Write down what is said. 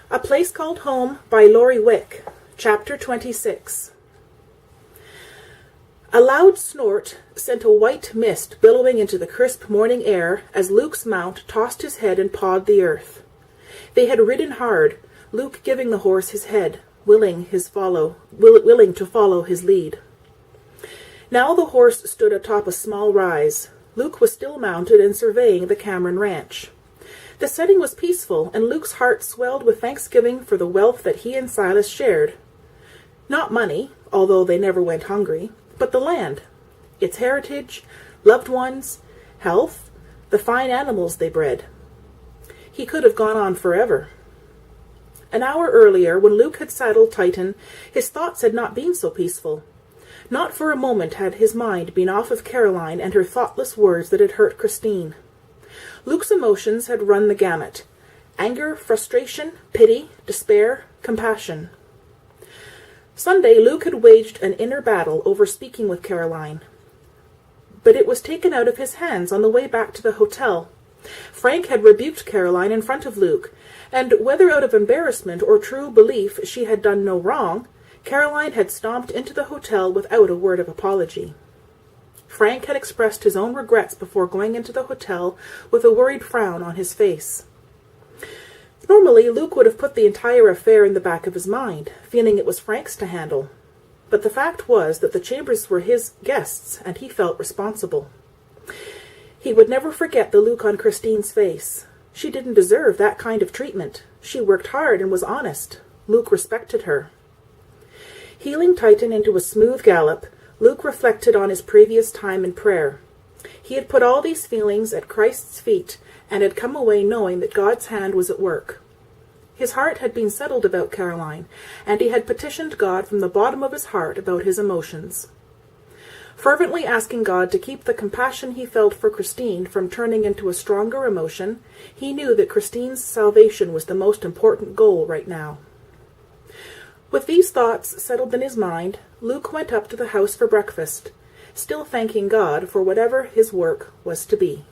A Place Called Home by Laurie Wick, Chapter 26. A loud snort sent a white mist billowing into the crisp morning air as Luke's mount tossed his head and pawed the earth. They had ridden hard, Luke giving the horse his head, willing to follow his lead. Now the horse stood atop a small rise. Luke was still mounted and surveying the Cameron ranch. The setting was peaceful, and Luke's heart swelled with thanksgiving for the wealth that he and Silas shared. Not money, although they never went hungry, but the land, its heritage, loved ones, health, the fine animals they bred. He could have gone on forever. An hour earlier, when Luke had saddled Titan, his thoughts had not been so peaceful. Not for a moment had his mind been off of Caroline and her thoughtless words that had hurt Christine. Luke's emotions had run the gamut: anger, frustration, pity, despair, compassion. Sunday, Luke had waged an inner battle over speaking with Caroline, but it was taken out of his hands on the way back to the hotel. Frank had rebuked Caroline in front of Luke, and whether out of embarrassment or true belief she had done no wrong, Caroline had stomped into the hotel without a word of apology. Frank had expressed his own regrets before going into the hotel with a worried frown on his face. Normally, Luke would have put the entire affair in the back of his mind, feeling it was Frank's to handle. But the fact was that the Chambers were his guests, and he felt responsible. He would never forget the look on Christine's face. She didn't deserve that kind of treatment. She worked hard and was honest. Luke respected her. Heeling Titan into a smooth gallop, Luke reflected on his previous time in prayer. He had put all these feelings at Christ's feet and had come away knowing that God's hand was at work. His heart had been settled about Caroline, and he had petitioned God from the bottom of his heart about his emotions. Fervently asking God to keep the compassion he felt for Christine from turning into a stronger emotion, he knew that Christine's salvation was the most important goal right now. With these thoughts settled in his mind, Luke went up to the house for breakfast, still thanking God for whatever his work was to be.